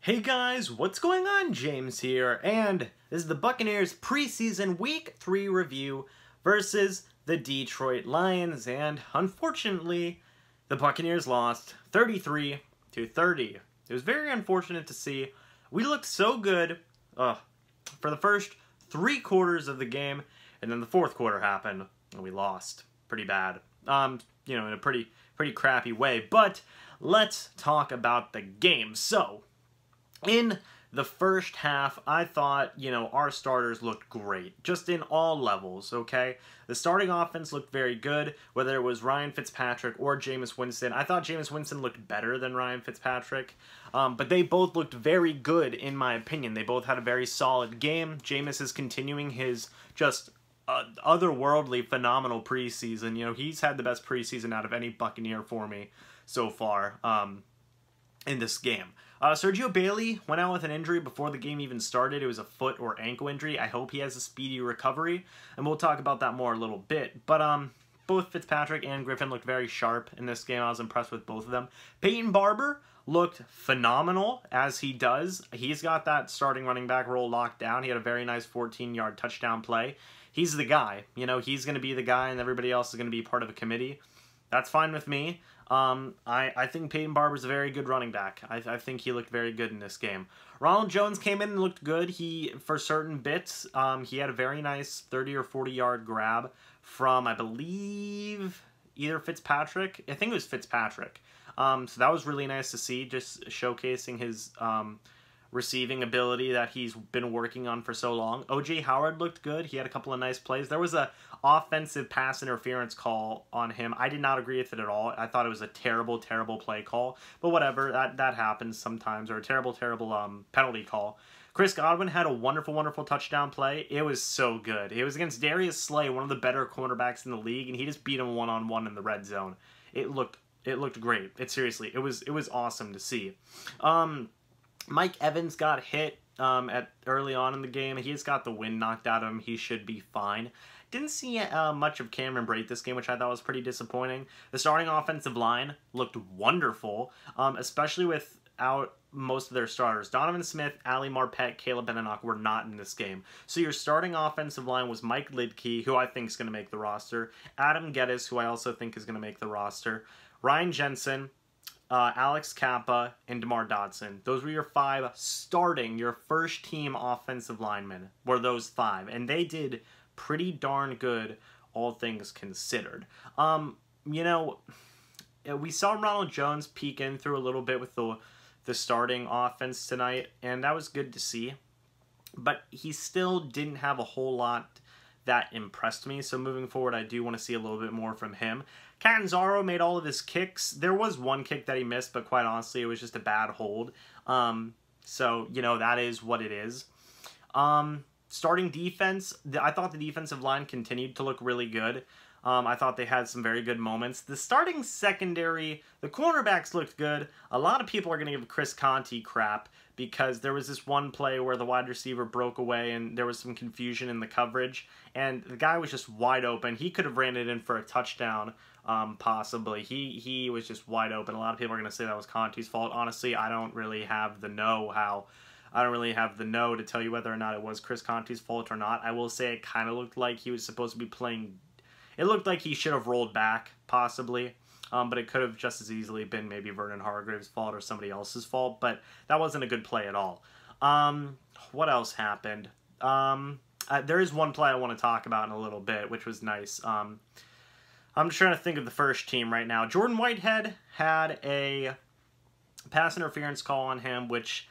Hey guys, what's going on? James here, and this is the Buccaneers preseason week 3 review versus the Detroit Lions, and unfortunately, the Buccaneers lost 33-30. It was very unfortunate to see. We looked so good for the first 3 quarters of the game, and then the 4th quarter happened, and we lost pretty bad. In a pretty crappy way, but let's talk about the game. So, in the first half, I thought, our starters looked great, just in all levels, okay? The starting offense looked very good, whether it was Ryan Fitzpatrick or Jameis Winston. I thought Jameis Winston looked better than Ryan Fitzpatrick, but they both looked very good, in my opinion. They both had a very solid game. Jameis is continuing his just otherworldly, phenomenal preseason. He's had the best preseason out of any Buccaneer for me so far in this game. Sergio Bailey went out with an injury before the game even started. It was a foot or ankle injury. I hope he has a speedy recovery, and we'll talk about that more a little bit. But both Fitzpatrick and Griffin looked very sharp in this game. I was impressed with both of them. Peyton Barber looked phenomenal, as he does. He's got that starting running back role locked down. He had a very nice 14-yard touchdown play. He's the guy. He's going to be the guy, and everybody else is going to be part of a committee. That's fine with me. I think Peyton Barber's a very good running back. I think he looked very good in this game. Ronald Jones came in and looked good. For certain bits, he had a very nice 30 or 40-yard grab from, I believe, either Fitzpatrick. I think it was Fitzpatrick. So that was really nice to see, just showcasing his receiving ability that he's been working on for so long. O.J. Howard looked good. He had a couple of nice plays. There was a offensive pass interference call on him. I did not agree with it at all. I thought it was a terrible play call, but whatever, that happens sometimes, or a terrible penalty call. Chris Godwin had a wonderful touchdown play. It was so good. It was against Darius Slay, one of the better cornerbacks in the league, and he just beat him one-on-one in the red zone. It looked great. It was awesome to see. Mike Evans got hit early on in the game. He's got the wind knocked out of him. He should be fine. Didn't see much of Cameron Brate this game, which I thought was pretty disappointing. The starting offensive line looked wonderful, especially without most of their starters. Donovan Smith, Ali Marpet, Caleb Benenoch were not in this game. So your starting offensive line was Mike Lidke, who I think is going to make the roster, Adam Geddes, who I also think is going to make the roster, Ryan Jensen, Alex Kappa, and DeMar Dodson. Those were your 5 starting, your first team offensive linemen were those 5. And they did pretty darn good, all things considered. We saw Ronald Jones peek in through a little bit with the starting offense tonight, and that was good to see. But he still didn't have a whole lot that impressed me, so moving forward, I do want to see a little bit more from him. Catanzaro made all of his kicks. There was one kick that he missed, but quite honestly, it was just a bad hold. So, that is what it is. Starting defense, I thought the defensive line continued to look really good. I thought they had some very good moments. The starting secondary, the cornerbacks looked good. A lot of people are going to give Chris Conte crap because there was this one play where the wide receiver broke away and there was some confusion in the coverage, and the guy was just wide open. He could have ran it in for a touchdown, possibly. He was just wide open. A lot of people are going to say that was Conte's fault. Honestly, I don't really have the know-how. I don't really have the know to tell you whether or not it was Chris Conte's fault or not. I will say it kind of looked like he was supposed to be playing. It looked like he should have rolled back, possibly. But it could have just as easily been maybe Vernon Hargreaves' fault or somebody else's fault. But that wasn't a good play at all. What else happened? There is one play I want to talk about in a little bit, which was nice. I'm just trying to think of the first team right now. Jordan Whitehead had a pass interference call on him, which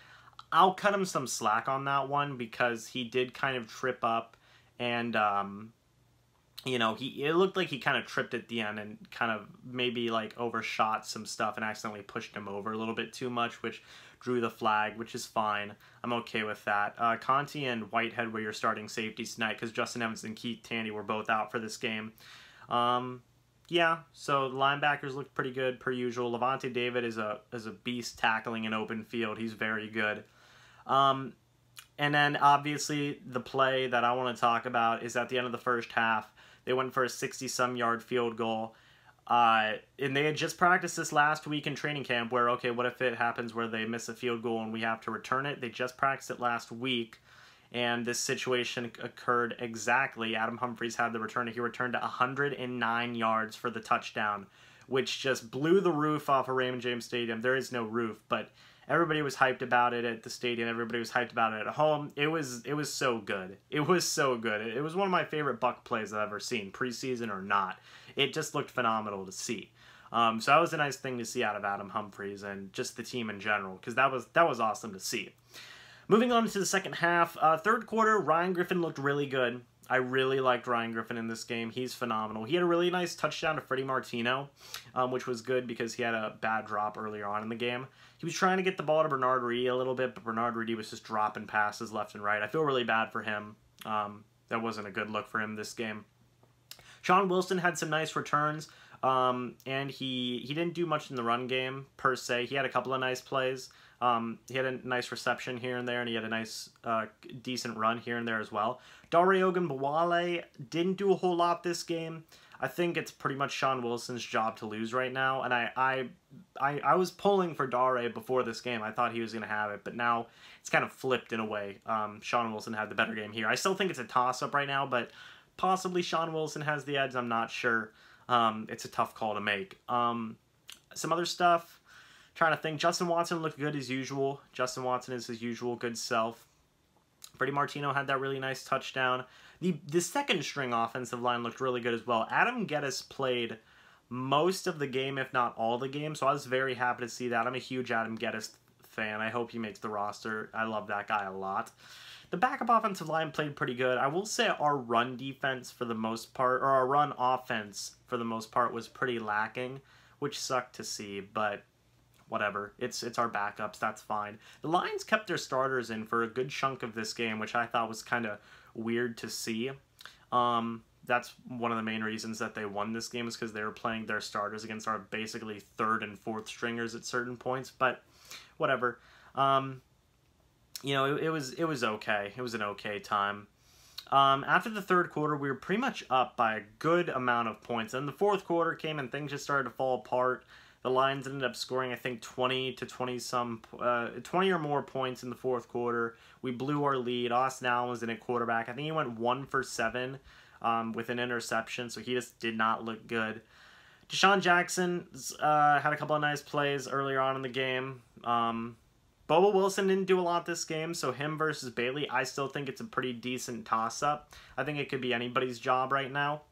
I'll cut him some slack on that one because he did kind of trip up and, it looked like he kind of tripped at the end and kind of maybe like overshot some stuff and accidentally pushed him over a little bit too much, which drew the flag, which is fine. I'm okay with that. Conte and Whitehead were your starting safeties tonight because Justin Evans and Keith Tandy were both out for this game. Yeah, so the linebackers looked pretty good per usual. Levante David is a beast tackling an open field. He's very good. And then obviously the play that I want to talk about is at the end of the first half. They went for a 60-some yard field goal. And they had just practiced this last week in training camp where, okay, what if it happens where they miss a field goal and we have to return it? They just practiced it last week, and this situation occurred exactly. Adam Humphries had the return. He returned 109 yards for the touchdown, which just blew the roof off of Raymond James Stadium. There is no roof, but everybody was hyped about it at the stadium. Everybody was hyped about it at home. It was so good. It was so good. It was one of my favorite Buck plays I've ever seen, preseason or not. It just looked phenomenal to see. So that was a nice thing to see out of Adam Humphries and just the team in general, because that was awesome to see. Moving on to the second half, third quarter, Ryan Griffin looked really good. I really liked Ryan Griffin in this game. He's phenomenal. He had a really nice touchdown to Freddie Martino, which was good because he had a bad drop earlier on in the game. He was trying to get the ball to Bernard Reedy a little bit, but Bernard Reedy was just dropping passes left and right. I feel really bad for him. That wasn't a good look for him this game. Sean Wilson had some nice returns, and he didn't do much in the run game, per se. He had a couple of nice plays. He had a nice reception here and there, and he had a nice, decent run here and there as well. Dare Ogunbowale didn't do a whole lot this game. I think it's pretty much Sean Wilson's job to lose right now, and I was pulling for Dare before this game. I thought he was going to have it, but now it's kind of flipped in a way. Sean Wilson had the better game here. I still think it's a toss-up right now, but possibly Sean Wilson has the edge. I'm not sure. It's a tough call to make. Some other stuff. Trying to think. Justin Watson looked good as usual. Justin Watson is his usual good self. Freddie Martino had that really nice touchdown. The second string offensive line looked really good as well. Adam Geddes played most of the game, if not all the game, so I was very happy to see that. I'm a huge Adam Geddes fan. I hope he makes the roster. I love that guy a lot. The backup offensive line played pretty good. I will say our run defense for the most part, or our run offense for the most part, was pretty lacking, which sucked to see, but whatever. It's our backups. That's fine. The Lions kept their starters in for a good chunk of this game, which I thought was kind of weird to see. That's one of the main reasons that they won this game, is because they were playing their starters against our basically third and fourth stringers at certain points, but whatever. You know, it was okay. It was an okay time. After the third quarter, we were pretty much up by a good amount of points. Then the fourth quarter came and things just started to fall apart. The Lions ended up scoring, I think, 20 or more points in the fourth quarter. We blew our lead. Austin Allen was in at quarterback. I think he went 1 for 7 with an interception, so he just did not look good. Deshaun Jackson had a couple of nice plays earlier on in the game. Bobo Wilson didn't do a lot this game, so him versus Bailey, I still think it's a pretty decent toss-up. I think it could be anybody's job right now.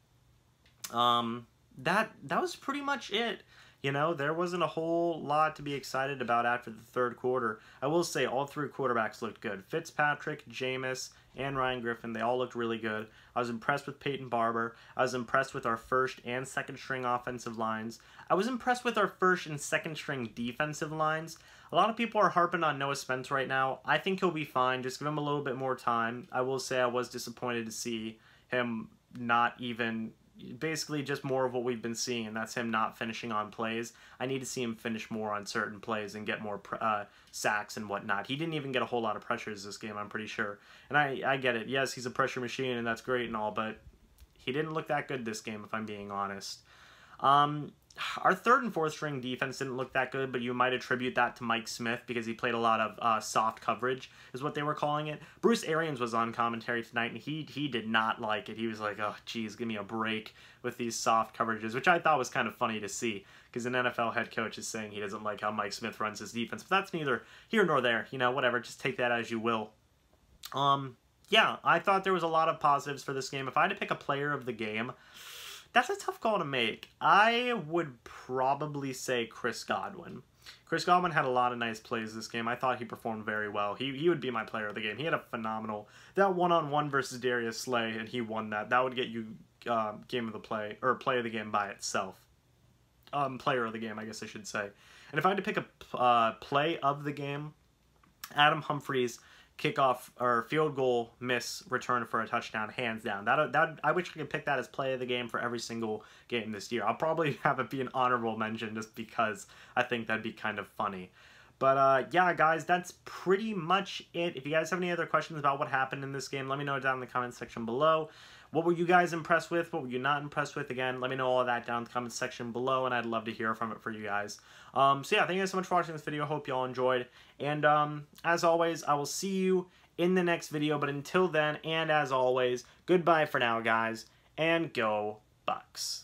That was pretty much it. You know, there wasn't a whole lot to be excited about after the third quarter. I will say all three quarterbacks looked good. Fitzpatrick, Jameis, and Ryan Griffin, they all looked really good. I was impressed with Peyton Barber. I was impressed with our first and second string offensive lines. I was impressed with our first and second string defensive lines. A lot of people are harping on Noah Spence right now. I think he'll be fine. Just give him a little bit more time. I will say I was disappointed to see him not even... basically just more of what we've been seeing, and that's him not finishing on plays. I need to see him finish more on certain plays and get more sacks and whatnot. He didn't even get a whole lot of pressures this game, I'm pretty sure. And I get it. Yes, he's a pressure machine, and that's great and all, but he didn't look that good this game, if I'm being honest. Our third and fourth string defense didn't look that good, but you might attribute that to Mike Smith because he played a lot of soft coverage, is what they were calling it. Bruce Arians was on commentary tonight, and he did not like it. He was like, oh, geez, give me a break with these soft coverages, which I thought was kind of funny to see because an NFL head coach is saying he doesn't like how Mike Smith runs his defense. But that's neither here nor there. You know, whatever. Just take that as you will. Yeah, I thought there was a lot of positives for this game. If I had to pick a player of the game... that's a tough call to make. I would probably say Chris Godwin. Chris Godwin had a lot of nice plays this game. I thought he performed very well. He would be my player of the game. He had a phenomenal... that one-on-one versus Darius Slay, and he won that. That would get you game of the play, or play of the game by itself. Player of the game, I guess I should say. And if I had to pick a play of the game, Adam Humphries... kickoff or field goal miss return for a touchdown, hands down. That I wish I could pick that as play of the game for every single game this year. I'll probably have it be an honorable mention just because I think that'd be kind of funny. But yeah, guys, that's pretty much it. If you guys have any other questions about what happened in this game, let me know down in the comment section below. What were you guys impressed with? What were you not impressed with? Again, let me know all of that down in the comment section below, and I'd love to hear from it for you guys. So yeah, thank you guys so much for watching this video. Hope you all enjoyed. And as always, I will see you in the next video. But until then, and as always, goodbye for now, guys, and go Bucs.